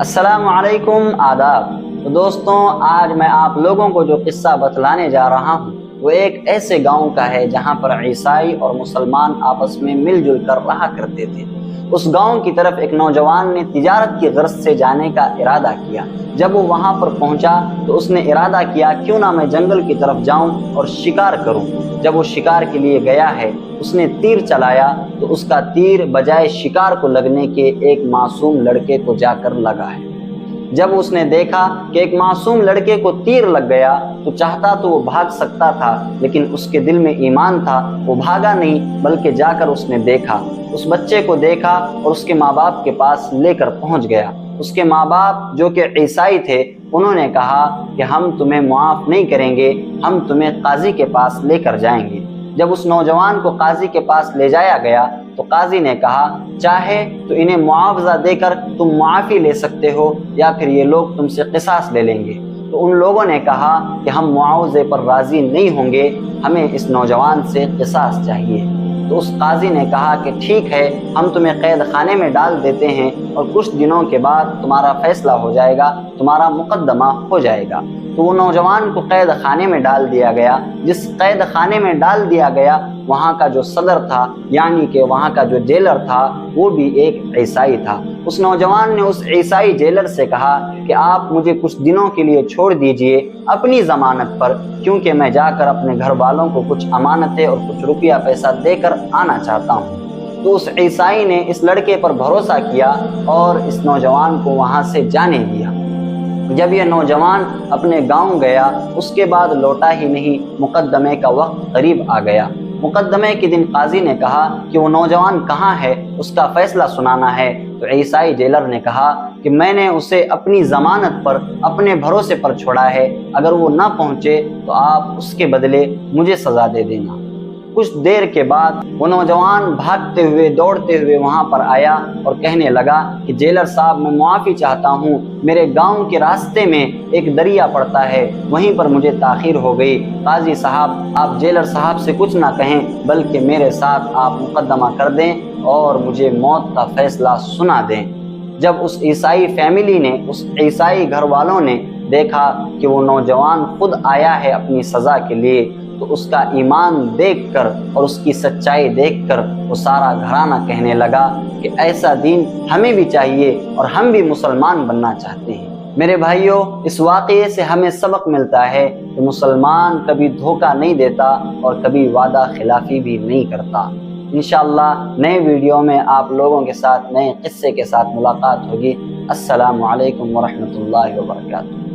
السلام علیکم، آداب۔ تو دوستوں، آج میں آپ لوگوں کو جو قصہ بتلانے جا رہا ہوں وہ ایک ایسے گاؤں کا ہے جہاں پر عیسائی اور مسلمان آپس میں مل جل کر رہا کرتے تھے۔ اس گاؤں کی طرف ایک نوجوان نے تجارت کی غرض سے جانے کا ارادہ کیا۔ جب وہ وہاں پر پہنچا تو اس نے ارادہ کیا کیوں نہ میں جنگل کی طرف جاؤں اور شکار کروں۔ جب وہ شکار کے لیے گیا ہے، اس نے تیر چلایا تو اس کا تیر بجائے شکار کو لگنے کے ایک معصوم لڑکے کو جا کر لگا ہے۔ جب اس نے دیکھا کہ ایک معصوم لڑکے کو تیر لگ گیا تو چاہتا تو وہ بھاگ سکتا تھا، لیکن اس کے دل میں ایمان تھا، وہ بھاگا نہیں بلکہ جا کر اس نے دیکھا، اس بچے کو دیکھا اور اس کے ماں باپ کے پاس لے کر پہنچ گیا۔ اس کے ماں باپ جو کہ عیسائی تھے، انہوں نے کہا کہ ہم تمہیں معاف نہیں کریں گے، ہم تمہیں قاضی کے پاس لے کر جائیں گے۔ جب اس نوجوان کو قاضی کے پاس لے جایا گیا تو قاضی نے کہا چاہے تو انہیں معاوضہ دے کر تم معافی لے سکتے ہو یا پھر یہ لوگ تم سے قصاص لے لیں گے۔ تو ان لوگوں نے کہا کہ ہم معاوضے پر راضی نہیں ہوں گے، ہمیں اس نوجوان سے قصاص چاہیے۔ تو اس قاضی نے کہا کہ ٹھیک ہے، ہم تمہیں قید خانے میں ڈال دیتے ہیں اور کچھ دنوں کے بعد تمہارا فیصلہ ہو جائے گا، تمہارا مقدمہ ہو جائے گا۔ تو وہ نوجوان کو قید خانے میں ڈال دیا گیا۔ جس قید خانے میں ڈال دیا گیا وہاں کا جو صدر تھا، یعنی کہ وہاں کا جو جیلر تھا، وہ بھی ایک عیسائی تھا۔ اس نوجوان نے اس عیسائی جیلر سے کہا کہ آپ مجھے کچھ دنوں کے لیے چھوڑ دیجئے اپنی ضمانت پر، کیونکہ میں جا کر اپنے گھر والوں کو کچھ امانتیں اور کچھ روپیہ پیسہ دے کر آنا چاہتا ہوں۔ تو اس عیسائی نے اس لڑکے پر بھروسہ کیا اور اس نوجوان کو وہاں سے جانے دیا۔ جب یہ نوجوان اپنے گاؤں گیا اس کے بعد لوٹا ہی نہیں، مقدمے کا وقت قریب آ گیا۔ مقدمے کے دن قاضی نے کہا کہ وہ نوجوان کہاں ہے، اس کا فیصلہ سنانا ہے۔ تو عیسائی جیلر نے کہا کہ میں نے اسے اپنی ضمانت پر، اپنے بھروسے پر چھوڑا ہے، اگر وہ نہ پہنچے تو آپ اس کے بدلے مجھے سزا دے دینا۔ کچھ دیر کے بعد وہ نوجوان بھاگتے ہوئے دوڑتے ہوئے وہاں پر آیا اور کہنے لگا کہ جیلر صاحب میں معافی چاہتا ہوں، میرے گاؤں کے راستے میں ایک دریا پڑتا ہے، وہیں پر مجھے تاخیر ہو گئی۔ قاضی صاحب آپ جیلر صاحب سے کچھ نہ کہیں بلکہ میرے ساتھ آپ مقدمہ کر دیں اور مجھے موت کا فیصلہ سنا دیں۔ جب اس عیسائی فیملی نے، اس عیسائی گھر والوں نے دیکھا کہ وہ نوجوان خود آیا ہے اپنی سزا کے لیے، تو اس کا ایمان دیکھ کر اور اس کی سچائی دیکھ کر وہ سارا گھرانہ کہنے لگا کہ ایسا دین ہمیں بھی چاہیے اور ہم بھی مسلمان بننا چاہتے ہیں۔ میرے بھائیوں، اس واقعے سے ہمیں سبق ملتا ہے کہ مسلمان کبھی دھوکہ نہیں دیتا اور کبھی وعدہ خلافی بھی نہیں کرتا۔ انشاءاللہ نئے ویڈیو میں آپ لوگوں کے ساتھ نئے قصے کے ساتھ ملاقات ہوگی۔ السلام علیکم ورحمۃ اللہ وبرکاتہ۔